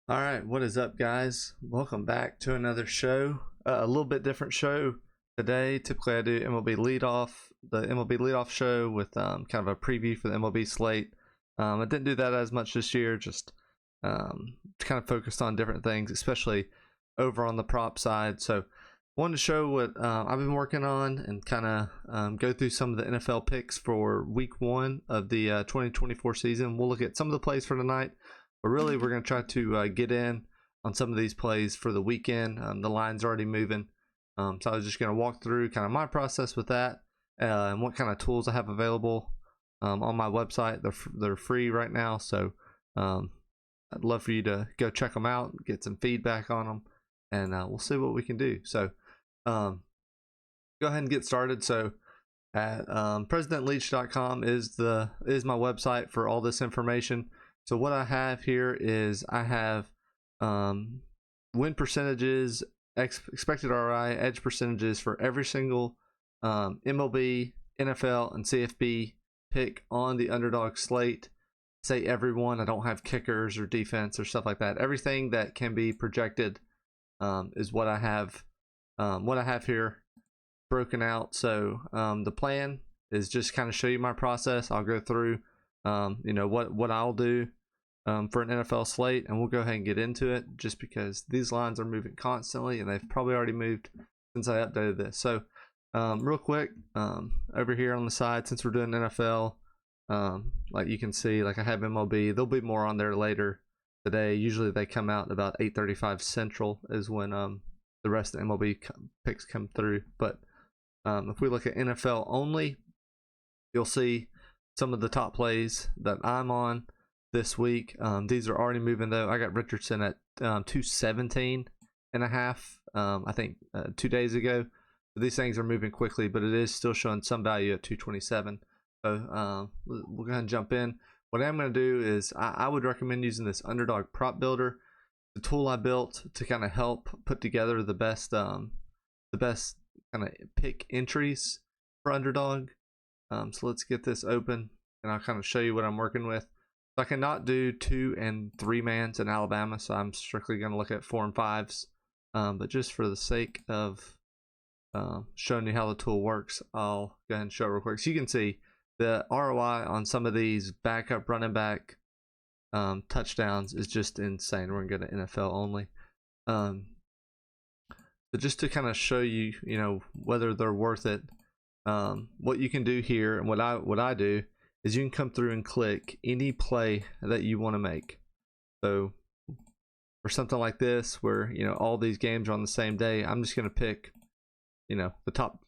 All right, what is up, guys? Welcome back to another show. A little bit different show today. Typically, I do MLB leadoff, the MLB leadoff show with kind of a preview for the MLB slate. I didn't do that as much this year, just kind of focused on different things, especially over on the prop side. So, wanted to show what I've been working on and kind of go through some of the NFL picks for Week 1 of the 2024 season. We'll look at some of the plays for tonight. But really, we're going to try to get in on some of these plays for the weekend. The line's already moving. So I was just going to walk through kind of my process with that and what kind of tools I have available on my website. They're free right now. So I'd love for you to go check them out, get some feedback on them, and we'll see what we can do. So go ahead and get started. So at PresidentLeach.com is my website for all this information. So what I have here is I have win percentages, expected ROI, edge percentages for every single MLB, NFL, and CFB pick on the Underdog slate. Say everyone. I don't have kickers or defense or stuff like that. Everything that can be projected is what I have. What I have here broken out. So the plan is just kind of show you my process. I'll go through what I'll do for an NFL slate, and we'll go ahead and get into it just because these lines are moving constantly and they've probably already moved since I updated this. So real quick, over here on the side, since we're doing NFL, like you can see, like I have MLB, there'll be more on there later today. Usually they come out about 8:35 Central is when the rest of the MLB picks come through. But if we look at NFL only, you'll see some of the top plays that I'm on this week. These are already moving though. I got Richardson at 217 and a half, I think 2 days ago. So these things are moving quickly, but it is still showing some value at 227. So we'll go ahead and jump in. What I'm going to do is I would recommend using this Underdog prop builder, the tool I built to kind of help put together the best kind of pick entries for Underdog. So let's get this open and I'll kind of show you what I'm working with. So I cannot do 2 and 3 mans in Alabama, so I'm strictly going to look at 4 and 5s. But just for the sake of showing you how the tool works, I'll go ahead and show it real quick. So you can see the ROI on some of these backup running back touchdowns is just insane. We're going to go to NFL only. So just to kind of show you, whether they're worth it, what you can do here and what I do is you can come through and click any play that you want to make. So for something like this where all these games are on the same day, I'm just going to pick the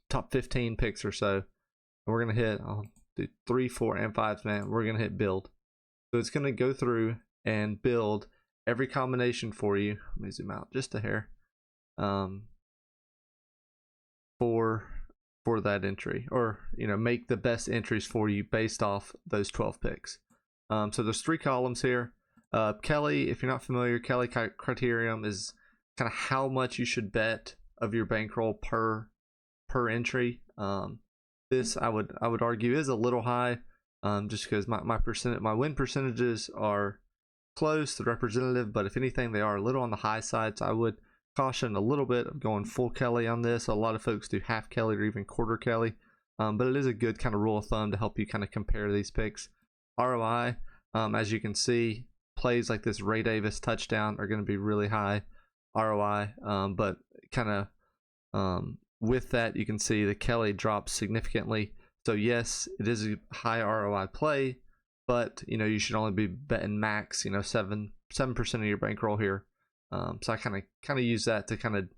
top 15 picks or so, and we're going to hit, I'll do 3, 4, and 5, man. We're going to hit build. So it's going to go through and build every combination for you. Let me zoom out just a hair for that entry, or make the best entries for you based off those 12 picks. So there's 3 columns here. Kelly, if you're not familiar, Kelly criterion is kind of how much you should bet of your bankroll per entry. This I would argue is a little high, just because my win percentages are close to representative, but if anything they are a little on the high side. So I would caution a little bit of going full Kelly on this. A lot of folks do half Kelly or even quarter Kelly, but it is a good kind of rule of thumb to help you kind of compare these picks. ROI, as you can see, plays like this Ray Davis touchdown are going to be really high ROI, but kind of with that you can see the Kelly drops significantly. So yes, it is a high ROI play, but you should only be betting max 7% of your bankroll here. So I kind of use that to kind of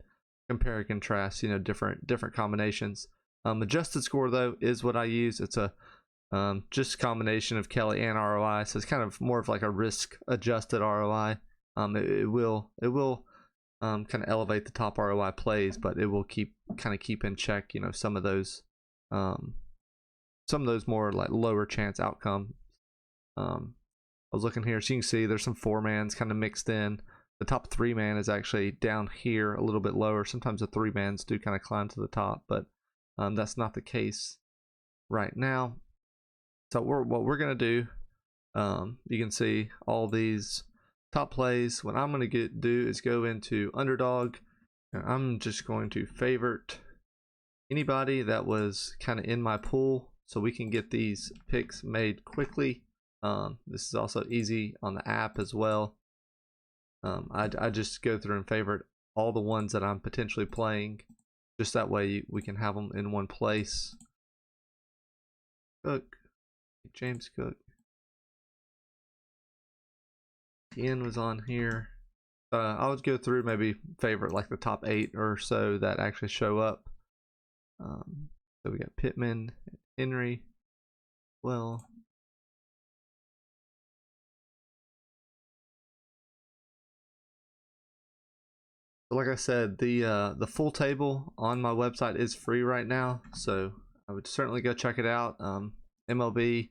compare and contrast, different combinations. Adjusted score though is what I use. It's a just combination of Kelly and ROI, so it's kind of more of like a risk adjusted ROI. It will kind of elevate the top ROI plays, but it will keep in check, some of those more like lower chance outcome. I was looking here, so you can see there's some 4-mans kind of mixed in. The top 3-man is actually down here a little bit lower. Sometimes the 3-mans do kind of climb to the top, but that's not the case right now. So what we're going to do, you can see all these top plays, what I'm going to do is go into Underdog, and I'm just going to favorite anybody that was kind of in my pool so we can get these picks made quickly. This is also easy on the app as well. I just go through and favorite all the ones that I'm potentially playing, just that way we can have them in one place. Cook, James Cook. Ian was on here. I would go through maybe favorite like the top 8 or so that actually show up. So we got Pittman, Henry. Well, like I said, the full table on my website is free right now, so I would certainly go check it out. MLB,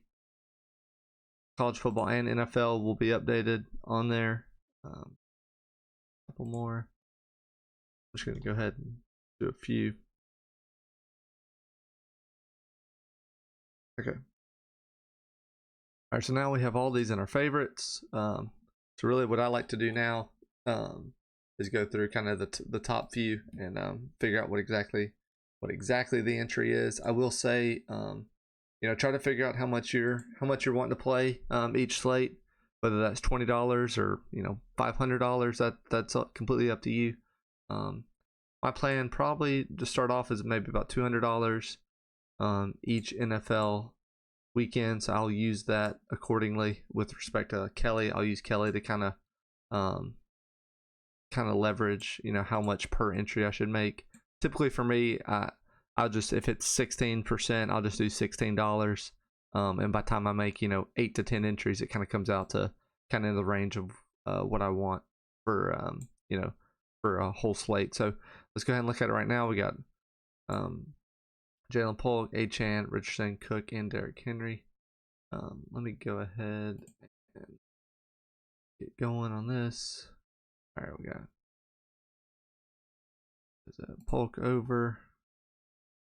college football, and NFL will be updated on there. A couple more. I'm just going to go ahead and do a few. Okay. Alright, so now we have all these in our favorites. So really what I like to do now is go through kind of the top few and figure out what exactly the entry is. I will say, you know, try to figure out how much you're wanting to play each slate, whether that's $20 or, you know, $500. That's completely up to you. My plan probably to start off is maybe about $200 each NFL weekend, so I'll use that accordingly. With respect to Kelly, I'll use Kelly to kind of leverage, you know, how much per entry I should make. Typically for me, I'll just, if it's 16%, I'll just do $16. And by the time I make, you know, 8 to 10 entries, it kind of comes out to kind of in the range of what I want for you know, for a whole slate. So let's go ahead and look at it right now. We got Jalen Polk, Achane, Richardson, Cook, and Derrick Henry. Let me go ahead and get going on this. All right, we got Polk over,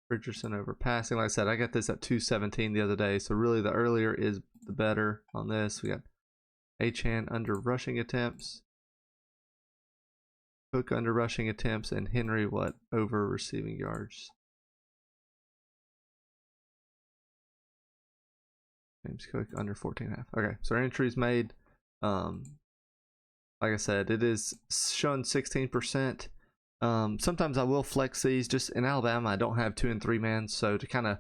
Richardson over passing. Like I said, I got this at 217 the other day, so really the earlier is the better on this. We got Achane under rushing attempts, Cook under rushing attempts, and Henry over receiving yards. James Cook under 14.5. Okay, so our entry's made. Like I said, it is showing 16%. Sometimes I will flex these. Just in Alabama, I don't have 2 and 3 man, so to kind of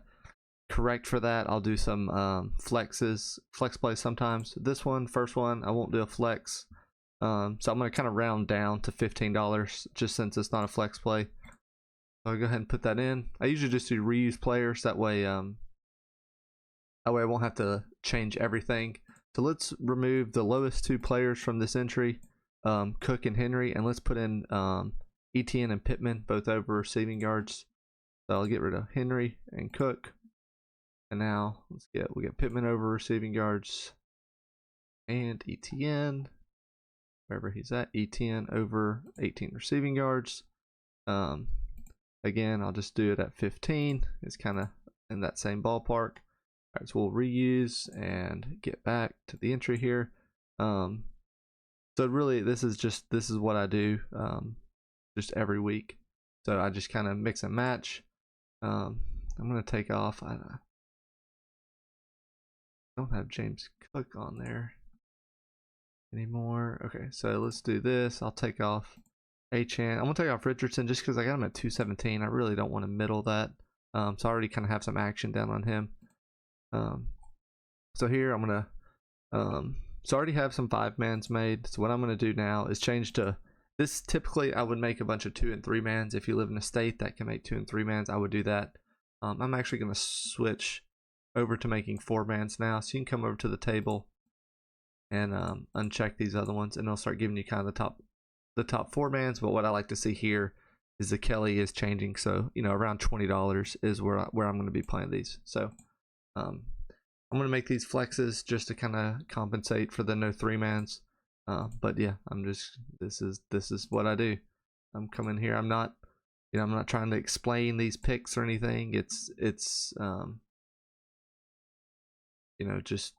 correct for that, I'll do some flex plays sometimes. This one, first one, I won't do a flex. So I'm going to kind of round down to $15 just since it's not a flex play. I'll go ahead and put that in. I usually just do reuse players, that way I won't have to change everything. So let's remove the lowest 2 players from this entry, Cook and Henry, and let's put in Etienne and Pittman, both over receiving yards. So I'll get rid of Henry and Cook, and now we get Pittman over receiving yards, and Etienne, wherever he's at, Etienne over 18 receiving yards. Again, I'll just do it at 15. It's kind of in that same ballpark. All right, so we'll reuse and get back to the entry here. So really, this is what I do just every week. So I just kind of mix and match. I'm gonna take off. I don't have James Cook on there anymore. Okay, so let's do this. I'll take off Achane. I'm gonna take off Richardson just because I got him at 217. I really don't want to middle that. So I already kind of have some action down on him. So here I'm gonna so I already have some 5-mans made. So what I'm gonna do now is change to this. Typically I would make a bunch of 2 and 3 mans. If you live in a state that can make 2 and 3 mans, I would do that. I'm actually gonna switch over to making 4 mans now, so you can come over to the table and uncheck these other ones, and they'll start giving you kind of the top 4 mans. But what I like to see here is the Kelly is changing, so you know, around $20 is where I'm going to be playing these. So I'm going to make these flexes just to kind of compensate for the no 3-mans. But yeah, this is what I do. I'm coming here. I'm not trying to explain these picks or anything. It's you know, just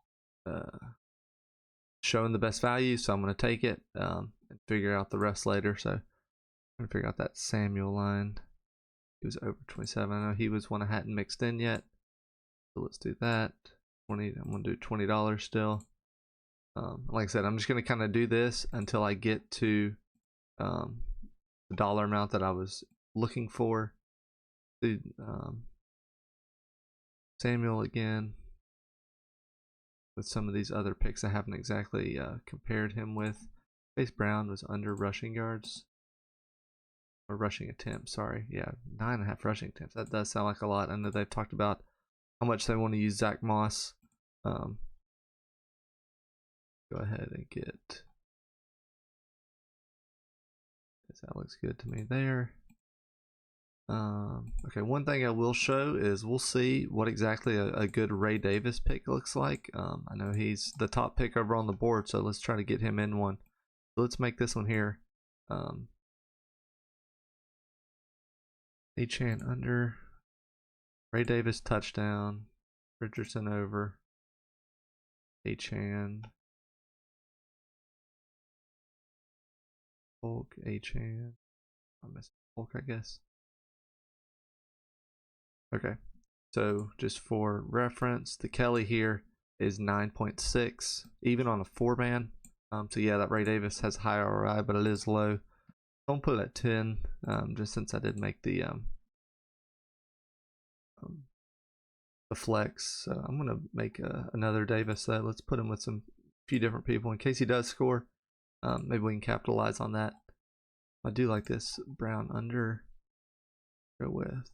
showing the best value, so I'm going to take it and figure out the rest later. So I'm going to figure out that Samuel line. He was over 27. I know he was one I hadn't mixed in yet. So let's do that. 20. I'm going to do $20 still. Like I said, I'm just going to kind of do this until I get to the dollar amount that I was looking for. Do Samuel again with some of these other picks I haven't exactly compared him with. Chase Brown was under rushing yards. Or rushing attempts, sorry. Yeah, 9.5 rushing attempts. That does sound like a lot. I know they've talked about how much they want to use Zach Moss. Go ahead and get. That looks good to me there. Okay, one thing I will show is we'll see what exactly a good Ray Davis pick looks like. I know he's the top pick over on the board, so let's try to get him in one. So let's make this one here. Achane under, Ray Davis touchdown, Richardson over, Achane, Polk, Achane. I missed Polk, I guess. Okay, so just for reference, the Kelly here is 9.6, even on a 4-man. So yeah, that Ray Davis has high ROI, but it is low. Don't put it at 10, just since I did make the flex. So I'm gonna make another Davis. So let's put him with some few different people in case he does score. Maybe we can capitalize on that. I do like this Brown under. Go with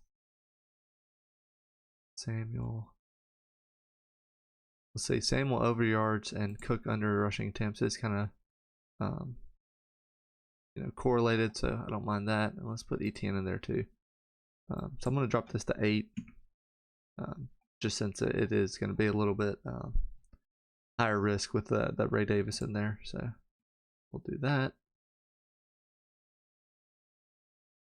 Samuel. Let's see, Samuel over yards and Cook under rushing attempts is kind of correlated, so I don't mind that. And let's put ETN in there too. So I'm going to drop this to 8, just since it is going to be a little bit higher risk with that Ray Davis in there. So we'll do that.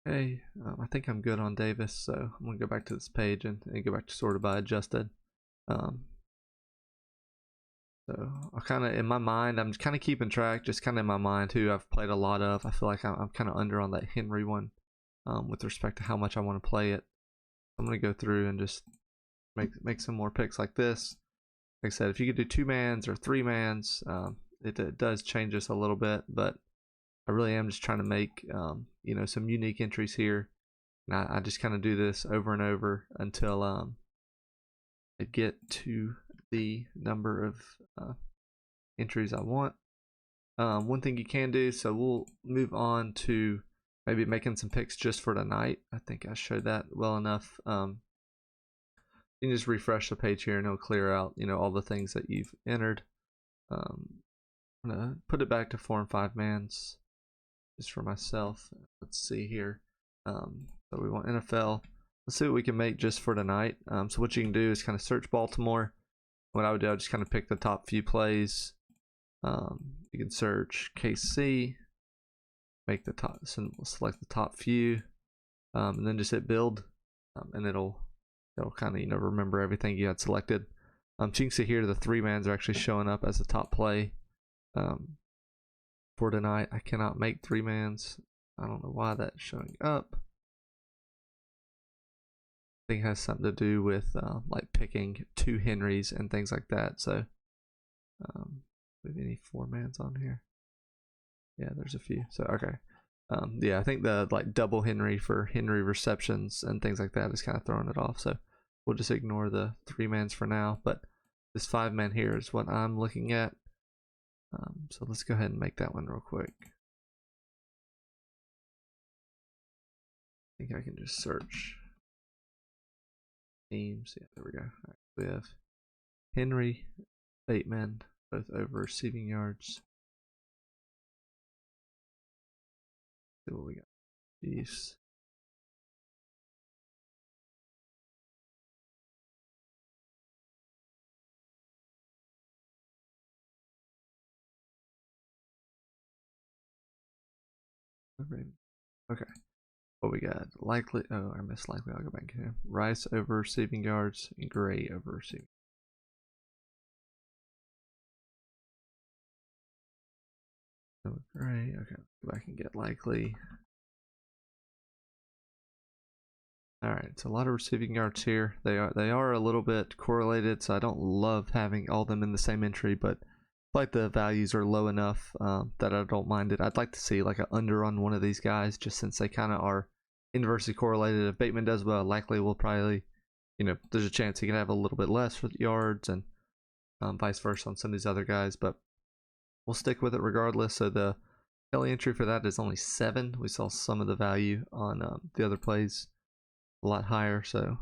Okay, I think I'm good on Davis, so I'm going to go back to this page and go back to sorted by adjusted. So I kind of, in my mind, I'm kind of keeping track, just kind of in my mind who I've played a lot of. I feel like I'm kind of under on that Henry one with respect to how much I want to play it. I'm going to go through and just make some more picks like this. Like I said, if you could do 2-mans or 3-mans, it does change us a little bit, but I really am just trying to make some unique entries here. And I just kind of do this over and over until I get to the number of entries I want. One thing you can do, so we'll move on to maybe making some picks just for tonight. I think I showed that well enough. You can just refresh the page here and it'll clear out all the things that you've entered. I'm gonna put it back to 4 and 5-mans just for myself. Let's see here. So we want NFL. Let's see what we can make just for tonight. So what you can do is kind of search Baltimore. What I would do, I would just kind of pick the top few plays. You can search KC, make the top, select the top few, and then just hit build, and it'll kind of remember everything you had selected. So you can see here the 3-mans are actually showing up as the top play for tonight. I cannot make 3-mans. I don't know why that's showing up. I think it has something to do with like picking 2 Henrys and things like that. So we have any 4-mans on here? Yeah, there's a few. So okay. Yeah, I think the like double Henry for Henry receptions and things like that is kind of throwing it off. So we'll just ignore the 3-mans for now. But this 5-man here is what I'm looking at. So let's go ahead and make that one real quick. I think I can just search teams. Yeah, there we go. All right, we have Henry, Bateman, both over receiving yards. See what we got. Chiefs. Okay. What we got? Likely. Oh, I missed likely. I'll go back here. Rice over receiving yards and Gray over receiving. No gray. Okay, go back and get likely. Alright, so a lot of receiving yards here. They are a little bit correlated, so I don't love having all of them in the same entry, but like the values are low enough that I don't mind it. I'd like to see like an under on one of these guys, just since they kind of are inversely correlated. If Bateman does well, likely will probably, you know, there's a chance he can have a little bit less for the yards, and vice versa on some of these other guys, but we'll stick with it regardless. So the Kelly entry for that is only 7. We saw some of the value on the other plays a lot higher, so I'm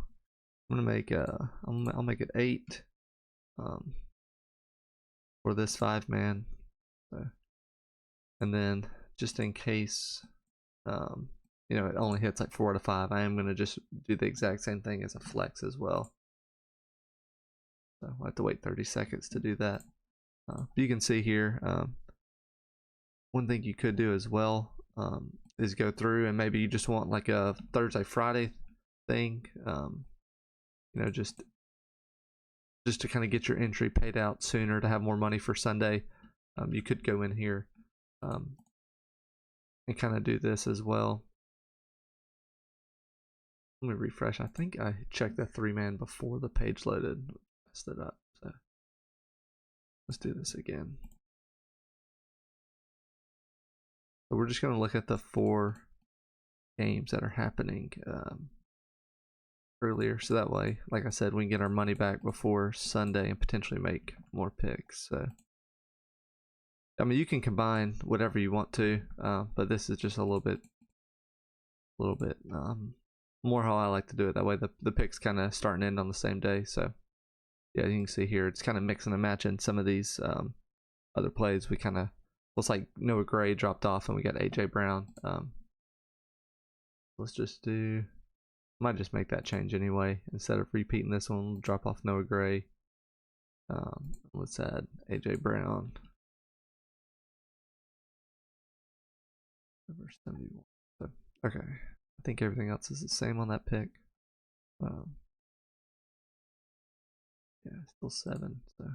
gonna make I'll make it 8 for this 5-man, and then just in case you know, it only hits like 4 out of 5, I am gonna just do the exact same thing as a flex as well. So I'll have to wait 30 seconds to do that. You can see here, one thing you could do as well is go through and maybe you just want like a Thursday Friday thing, you know, just to kind of get your entry paid out sooner to have more money for Sunday. You could go in here and kind of do this as well. Let me refresh. I think I checked the 3-man before the page loaded. Messed it up. So let's do this again. So we're just going to look at the 4 games that are happening earlier, so that way, like I said, we can get our money back before Sunday and potentially make more picks. So I mean, you can combine whatever you want to, but this is just a little bit more how I like to do it. That way the picks kind of start and end on the same day. So yeah, you can see here it's kind of mixing and matching some of these other plays. We kind of, looks like Noah Gray dropped off and we got AJ Brown. Let's just do, might just make that change anyway. Instead of repeating this one, we'll drop off Noah Gray. Let's add AJ Brown. Number 71. So, okay, I think everything else is the same on that pick. Yeah, still 7. So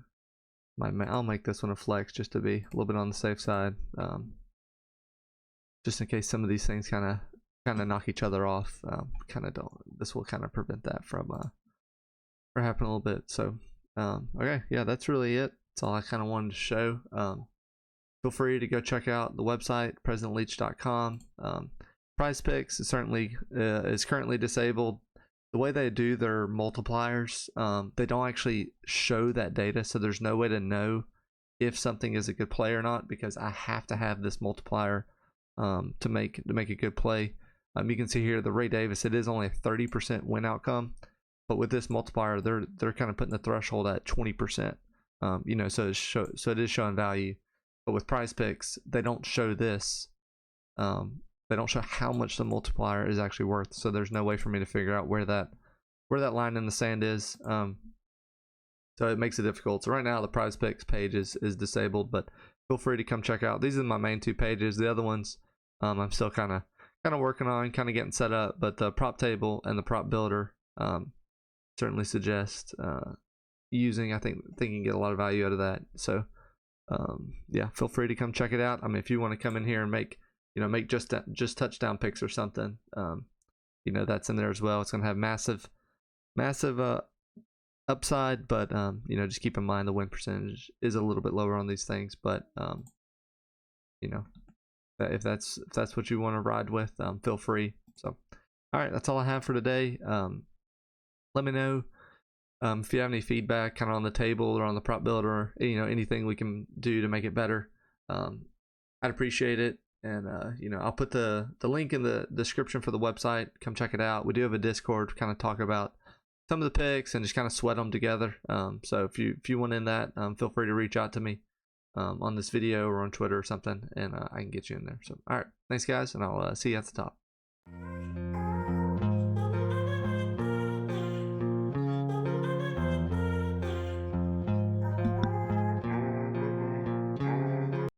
I'll make this one a flex just to be a little bit on the safe side. Just in case some of these things kind of knock each other off. This will kind of prevent that from happening a little bit. So okay, yeah, that's really it. That's all I kind of wanted to show. Feel free to go check out the website, PresidentLeach.com. Prize Picks is currently disabled. The way they do their multipliers, they don't actually show that data, so there's no way to know if something is a good play or not, because I have to have this multiplier to make a good play. You can see here the Ray Davis, it is only a 30% win outcome, but with this multiplier, they're kind of putting the threshold at 20%. You know, so it is showing value. But with Prize Picks, they don't show this. They don't show how much the multiplier is actually worth. So there's no way for me to figure out where that line in the sand is. So it makes it difficult. So right now the Prize Picks page is disabled, but feel free to come check out. These are my main 2 pages. The other ones I'm still kind of working on, kind of getting set up. But the prop table and the prop builder certainly suggest using. I think you can get a lot of value out of that. So yeah, feel free to come check it out. I mean, if you want to come in here and make just touchdown picks or something, you know, that's in there as well. It's going to have massive upside, but you know, just keep in mind the win percentage is a little bit lower on these things. But you know, if that's what you want to ride with, feel free. So all right, that's all I have for today. Let me know if you have any feedback kind of on the table or on the prop builder, you know, anything we can do to make it better. I'd appreciate it. And you know, I'll put the link in the description for the website. Come check it out. We do have a Discord to kind of talk about some of the picks and just kind of sweat them together. So if you want in that, feel free to reach out to me on this video or on Twitter or something, and I can get you in there. So all right, thanks guys, and I'll see you at the top.